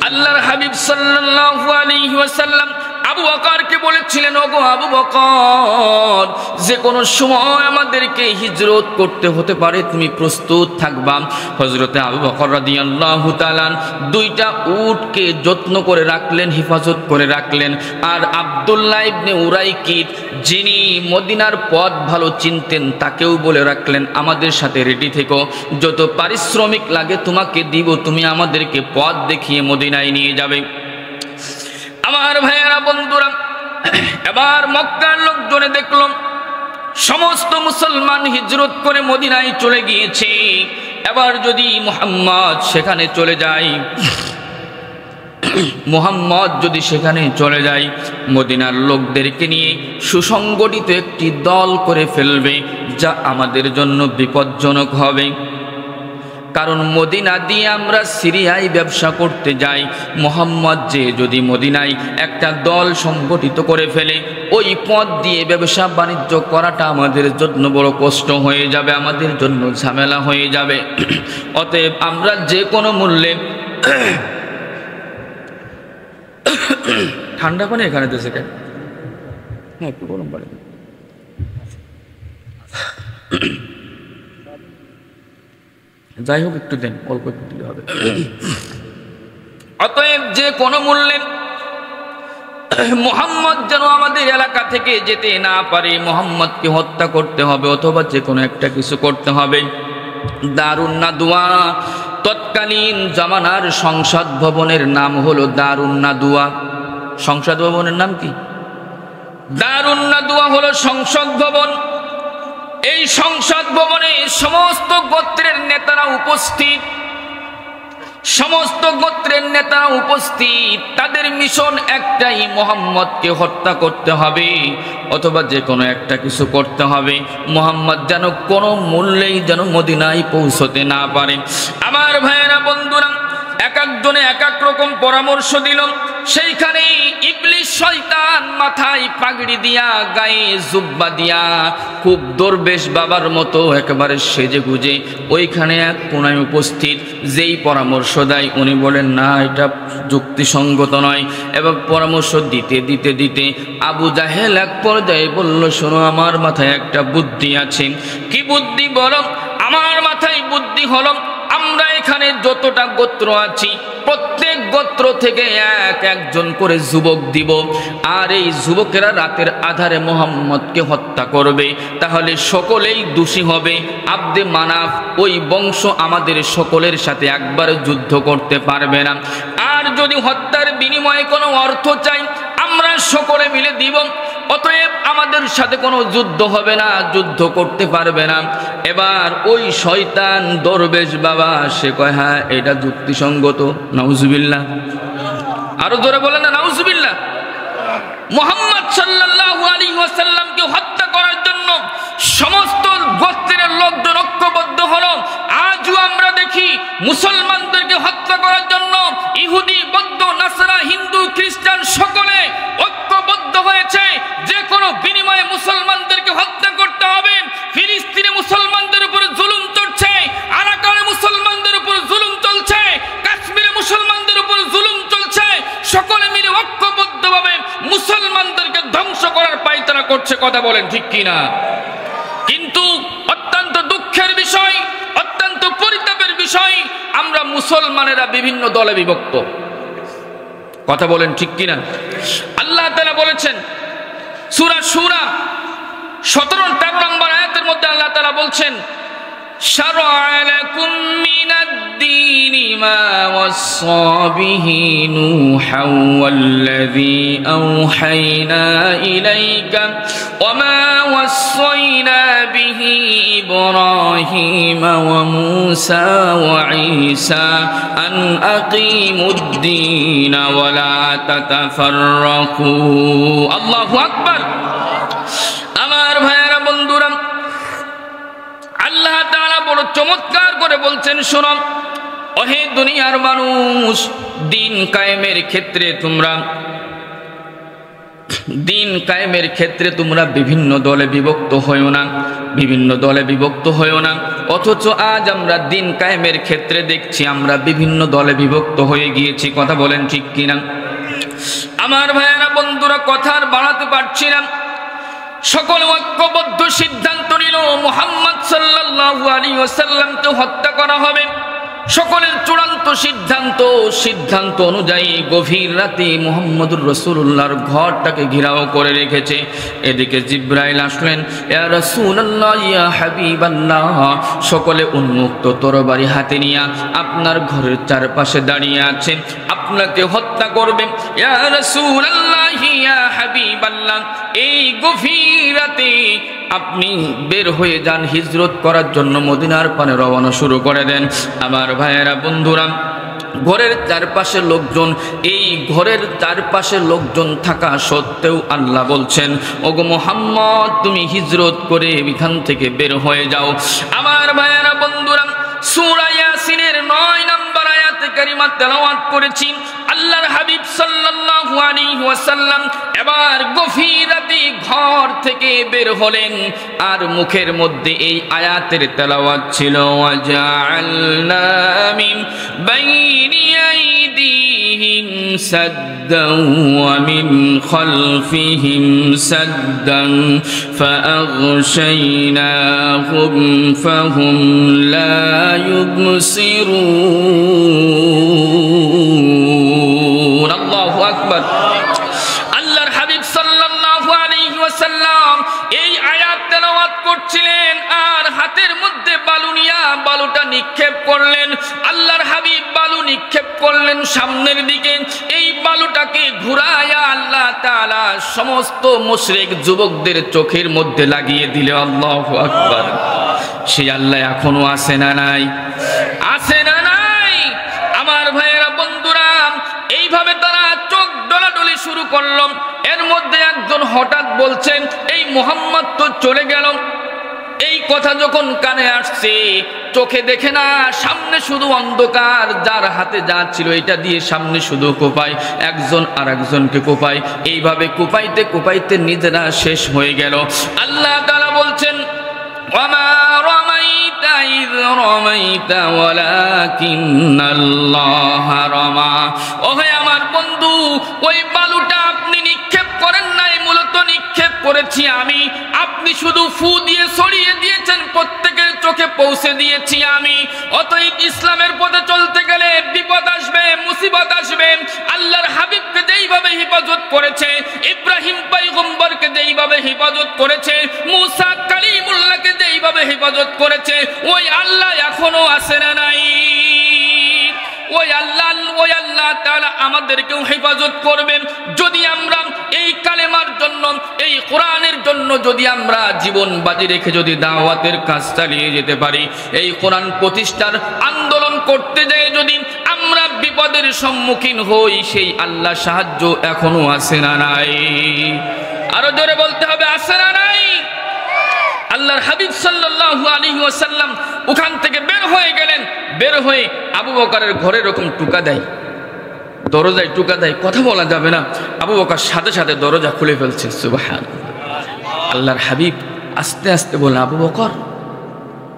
S1: আল্লাহর হাবিব সাল্লাল্লাহু আলাইহি ওয়াসাল্লাম আবু বকরকে বলেছিলেন, ওগো আবু বকর, যে কোনো সময় আমাদেরকে হিজরত করতে হতে পারে, তুমি প্রস্তুত থাকবা। হযরতে আবু বকর রাদিয়াল্লাহু তাআলা 2টা উটকে যত্ন করে রাখলেন, হেফাজত করে রাখলেন। আর আব্দুল্লাহ ইবনে উরাইকিত, যিনি মদিনার পথ ভালো চিনতেন, তাকেও বলে রাখলেন, আমাদের সাথে রেডি থেকো, যত পারিশ্রমিক লাগে তোমাকে দিব, তুমি আমাদেরকে পথ দেখিয়ে মদিনায় নিয়ে যাবে। আমার ভাইয়েরা, বন্ধুরা, এবার মক্কার লোকজনে দেখল সমস্ত মুসলমান হিজরত করে মদিনায় চলে গিয়েছে। এবার যদি মুহাম্মদ সেখানে চলে যায়, মুহাম্মদ যদি সেখানে চলে যায়, মদিনার লোকদেরকে নিয়ে সুসংগঠিত একটি দল করে ফেলবে, যা আমাদের জন্য বিপজ্জনক হবে। কারণ মদিনা দিয়ে আমরা সিরিয়ায় ব্যবসা করতে যাই, মুহাম্মদ যে যদি মদিনায় একটা দল সংগঠিত করে ফেলে, ওই পথ দিয়ে ব্যবসা বাণিজ্য করাটা আমাদের জন্য বড় কষ্ট হয়ে যাবে, আমাদের জন্য ঝামেলা হয়ে যাবে। অতএব আমরা যে কোনো মূল্যে, ঠান্ডা পানি এখানে দেশে কেন, হ্যাঁ একটু গরম পানি, যাই হোক একটু দেন, অল্প একটু দিলে হবে। অতএব যে কোনো মূল্যে মুহাম্মদ যেন আমাদের এলাকা থেকে যেতে না পারে, মুহাম্মদকে হত্যা করতে হবে, অথবা যে কোনো একটা কিছু করতে হবে। দারুন নাদওয়া, তৎকালীন জামানার সংসদ ভবনের নাম হলো দারুন নাদওয়া। সংসদ ভবনের নাম কি? দারুন নাদওয়া হলো সংসদ ভবন। এই সংসদ ভবনে সমস্ত গোত্রের নেতারা উপস্থিত, সমস্ত গোত্রের নেতা উপস্থিত। তাদের মিশন একটাই, মুহাম্মদকে হত্যা করতে হবে, অথবা যে কোনো একটা কিছু করতে হবে, মুহাম্মদ যেন কোনো মূল্যেই যেন মদিনায় পৌঁছতে না পারে। আমার ভাইয়েরা, বন্ধুরা, এক একজনে এক এক রকম পরামর্শ দিল। সেইখানে ইবলিস শয়তান মাথায় পাগড়ি দিয়া, গায়ে জুব্বা দিয়া, খুব দরবেশ বাবার মতো একেবারে সেজে গুজে ওইখানে এক কোণায় উপস্থিত। যেই পরামর্শ দেয় উনি বলেন, না এটা যুক্তিসঙ্গত নয়। এবার পরামর্শ দিতে দিতে দিতে আবু জাহেল এক পর্যায়ে বলল, শোনো, আমার মাথায় একটা বুদ্ধি আছে। কি বুদ্ধি বলো? আমার মাথায় বুদ্ধি হলো, আমরা এখানে যতটা গোত্র আছি, প্রত্যেক গোত্র থেকে একজন করে যুবক দিব, আর এই যুবকেরা রাতের আধারে মুহাম্মদকে হত্যা করবে। তাহলে সকলেই দোষী হবে। আব্দে মানাফ ওই বংশ আমাদের সকলের সাথে একবার যুদ্ধ করতে পারবে না। আর যদি হত্যার বিনিময়ে কোনো অর্থ চাই, আমরা সকলে মিলে দিব। অতএব আমাদের সাথে কোনো যুদ্ধ হবে না, যুদ্ধ করতে পারবে না। এবার ওই শয়তান দরবেশ বাবা সে কয়, হ্যাঁ এটা যুক্তিসঙ্গত। নাউজুবিল্লাহ, আরো জোরে বলেন না নাউজুবিল্লাহ। মুহাম্মদ সাল্লাল্লাহু আলাইহি ওয়াসাল্লামকে হত্যা করার জন্য সমস্ত গোত্রের লোকজন ঐক্যবদ্ধ হলো। আজও আমরা দেখি মুসলমানদেরকে হত্যা করার জন্য ইহুদি, বৌদ্ধ, নাসারা, হিন্দু, খ্রিস্টান সকলে ঐক্যবদ্ধ হয়েছে। যে কোনো বিনিময়ে মুসলমানদেরকে হত্যা করতে হবে। ফিলিস্তিনে মুসলমানদের উপর জুলুম চলছে, আরাকানে মুসলমানদের উপর জুলুম চলছে, কাশ্মীরে মুসলমানদের উপর জুলুম চলছে। সকলে মিলে ঐক্যবদ্ধভাবে করছে, কথা বলেন ঠিক কিনা? কিন্তু অত্যন্ত দুঃখের বিষয়, অত্যন্ত পরিতাপের বিষয়, আমরা মুসলমানেরা বিভিন্ন দলে বিভক্ত, কথা বলেন ঠিক কিনা? আল্লাহ তাআলা বলেছেন সূরা শূরা 17-13 নম্বর আয়াতের মধ্যে আল্লাহ তাআলা বলছেন, শারআ লাকুম মিনাদ-দীনি মা ওয়াসসা বিহি নূহান ওয়াল্লাযী আওহায়না ইলাইকা ওয়া মা ওয়াসাইনা বিহি ইব্রাহীমা ওয়া মূসা ওয়া ঈসা আন আকিমুদ-দীনা ওয়া লা তাতাফাররাকু। আল্লাহু আকবার। আমার ভাইয়েরা, বন্ধুরা, আল্লাহ তাআলা বড় চমৎকার করে বলছেন, শোনো ওহে দুনিয়ার মানুষ, দিন কায়েমের ক্ষেত্রে তোমরা বিভিন্ন দলে বিভক্ত হইও না, বিভিন্ন দলে বিভক্ত হইও না। অথচ আজ আমরা দিন কায়েমের ক্ষেত্রে দেখছি আমরা বিভিন্ন দলে বিভক্ত হয়ে গিয়েছি, কথা বলেন ঠিক কিনা? আমার ভাইয়েরা, বন্ধুরা, কথা আর বাড়াতে পারছি না। সকল ঐক্যবদ্ধ সিদ্ধান্ত নিল মুহাম্মদ সাল্লাল্লাহু আলাইহি ওয়াসাল্লামকে হত্যা করা হবে। সকলের চূড়ান্ত সিদ্ধান্ত অনুযায়ী গভীর রাতে মুহাম্মদুর রাসূলুল্লাহর ঘরটাকে ঘেরাও করে রেখেছে। এদিকে জিবরাইল আসলেন, ইয়া রাসূলুল্লাহ, ইয়া হাবিবাল্লাহ, সকলে উন্মুক্ত তরবারি হাতে নিয়ে আপনার ঘরের চারপাশে দাঁড়িয়ে আছেন, আপনাকে হত্যা করবে। ইয়া রাসূলুল্লাহ, ইয়া হাবিবাল্লাহ, এই গভীর রাতে আপনি বের হয়ে যান, হিজরত করার জন্য মদিনার পানে রওনা শুরু করে দেন। আমার ভাইয়েরা, বন্ধুরা, ঘরের চারপাশে লোকজন, এই ঘরের চারপাশে লোকজন থাকা সত্ত্বেও আল্লাহ বলছেন, ওগো মুহাম্মদ, তুমি হিজরত করে এখান থেকে বের হয়ে যাও। আমার ভাইয়েরা, বন্ধুরা, সূরা ইয়াসিনের 9 নম্বর আয়াতে কারিমা তেলাওয়াত করেছি। আল্লাহর হাবিব সাল্লাল্লাহু আলাইহি ওয়াসাল্লাম এবার গভীর রাতে ঘর থেকে বের হলেন, আর মুখের মধ্যে এই আয়াতের তেলাওয়াত ছিল, ওয়াজআলনা মিন বাইনি আইদিহিম সাদ্দান ওয়া মিন খালফিহিম সাদ্দান ফাআগশাইনাহুম ফাহুম লা ইউবসিরুন। আল্লাহু আকবার। আল্লাহর হাবিব সাল্লাল্লাহু আলাইহি ওয়াসাল্লাম এই আয়াত তেলাওয়াত করছিলেন, আর হাতের মধ্যে বালু নিয়া বালুটা নিক্ষেপ করলেন। আল্লাহর হাবিব বালু নিক্ষেপ করলেন সামনের দিকে। এই বালুটাকে ঘুরায়া আল্লাহ তাআলা সমস্ত মুশরিক যুবকদের চোখের মধ্যে লাগিয়ে দিলে। আল্লাহু আকবার। সেই আল্লাহ এখনো আছে না নাই? আছে না নাই? আমার ভাইয়েরা, বন্ধুরা, এইভাবে তারা চোখ ডলাডলি শুরু করলো। এর মধ্যে একজন হঠাৎ বলছেন, এই মুহাম্মদ তো চলে গেল। এই কথা যখন কানে আসছে, চোখে দেখে না, সামনে শুধু অন্ধকার, যার হাতে যা ছিল এটা দিয়ে সামনে শুধু কোপায়, একজন আর একজনকে কোপায়। এইভাবে কোপাইতে কোপাইতে নিজেরা শেষ হয়ে গেল। আল্লাহ তাআলা বলছেন, ওয়ামা রামাইতা ইয রামাইতা ওয়ালাকিন্নাল্লাহা রামা। ওহে আমার বন্ধু, ওই বালুটা আপনি নিক্ষেপ করেন নাই, মূলত নিক্ষেপ করেছি আমি। আপনি শুধু ফু দিয়ে ছড়িয়ে দিয়েছেন, প্রত্যেকের চোখে পৌঁছে দিয়েছি আমি। অতএব ইসলামের পথে চলতে গেলে বিপদ আসবে, মুসিবত আসবে। আল্লাহর হাবিবকে যেইভাবে হেফাজত করেছে, ইব্রাহিম পয়গম্বরকে যেইভাবে হেফাজত করেছে, মুসা কালিমুল্লাহকে যেইভাবে হেফাজত করেছে, ওই আল্লাহ এখনো আছে না নাই? ওই আল্লাহ তাআলা আমাদেরকেও হেফাজত করবেন যদি আমরা এই কালেমার জন্য, এই কোরআনের জন্য যদি আমরা জীবন বাজি রেখে যদি দাওয়াতের কাজ চালিয়ে যেতে পারি, এই কোরআন প্রতিষ্ঠার আন্দোলন করতে যাই যদি আমরা বিপদের সম্মুখীন হই, সেই আল্লাহ সাহায্য এখনো আছে না নাই? আরো জোরে বলতে হবে, আছে না নাই? আল্লাহর হাবিব সাল্লাল্লাহু আলাইহি ওয়াসাল্লাম ওখান থেকে বের হয়ে গেলেন। বের হয়ে আবু বকরের ঘরে এরকম টুকা দেয়, দরজায় টুকা দেয়, কথা বলা যাবে না। আবু বকর সাথে সাথে দরজা খুলে ফেলছে। সুবহানাল্লাহ। আল্লাহর হাবিব আস্তে আস্তে বলে, আবু বকর,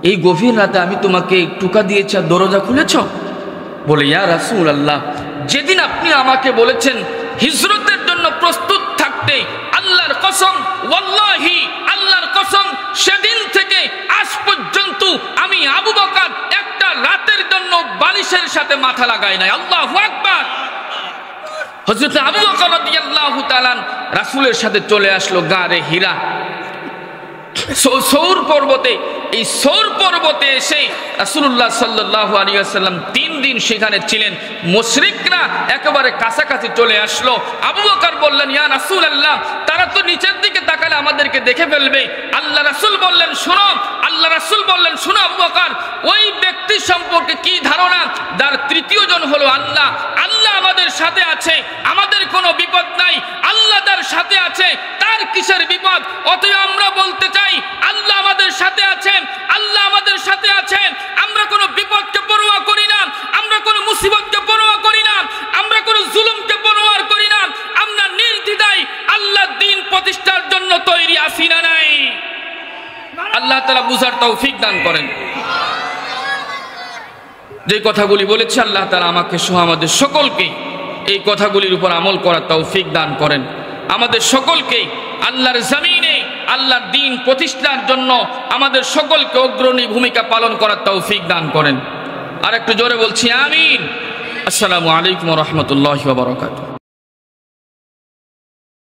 S1: এই গভীর রাতে আমি তোমাকে টুকা দিয়েছি আর দরজা খুলেছ? বলে, ইয়া রাসূলুল্লাহ, যেদিন আপনি আমাকে বলেছেন হিজরতের জন্য প্রস্তুত থাকতে, আল্লাহর কসম, ওয়াল্লাহি আল্লাহর কসম, সেদিন থেকে আজ পর্যন্ত আমি আবু বকর একটা রাতের জন্য বালিশের সাথে মাথা লাগাই নাই। আল্লাহু আকবার। হযরত আবু বকর রাদিয়াল্লাহু তাআলা রাসূলের সাথে চলে আসলো গারে হীরা, সৌর পর্বতে। এই সৌর পর্বতে এসে রাসূলুল্লাহ সাল্লাল্লাহু আলাইহি ওয়াসাল্লাম 3 দিন সেখানে ছিলেন। মুশরিকরা একেবারে কাছাকাছি চলে আসলো। আবু বকর বললেন, ইয়া রাসূলুল্লাহ, তারা তো নিচের দিকে তাকালে আমাদেরকে দেখে ফেলবে। আল্লাহ রাসূল বললেন, শোনো। আল্লাহ রাসূল বললেন, শোনো আবু বকর, ওই ব্যক্তি সম্পর্কে কি ধারণা? যার তৃতীয় জন হলো আল্লাহ। আল্লাহ আমাদের সাথে আছে, আমাদের কোনো বিপদ নাই। আল্লাহ তার সাথে আছে, তার কিসের বিপদ? অতএব আমরা বলতে চাই, আল্লাহ আমাদের সাথে আছেন, আল্লাহ আমাদের সাথে আছেন। আমরা কোনো বিপদকে পরোয়া করি না, আমরা কোনো মুসিবতকে পরোয়া করি না, আমরা কোনো জুলুমকে পরোয়া করি না। আমরা নির্দ্বিধায় আল্লাহ দ্বীন প্রতিষ্ঠার জন্য তৈরি আছি না নাই? আল্লাহ তাআলা বুঝার তৌফিক দান করেন। যে কথাগুলি বলেছি আল্লাহ তাআলা আমাকে সহ আমাদের সকলকে এই কথাগুলির উপর আমল করার তৌফিক দান করেন। আমাদের সকলকে আল্লাহর জমিনে আল্লাহর দ্বীন প্রতিষ্ঠার জন্য আমাদের সকলকে অগ্রণী ভূমিকা পালন করার তৌফিক দান করেন। আর একটু জোরে বলছি আমিন। আসসালামু আলাইকুম ওয়া রাহমাতুল্লাহি ওয়া বারাকাতুহু।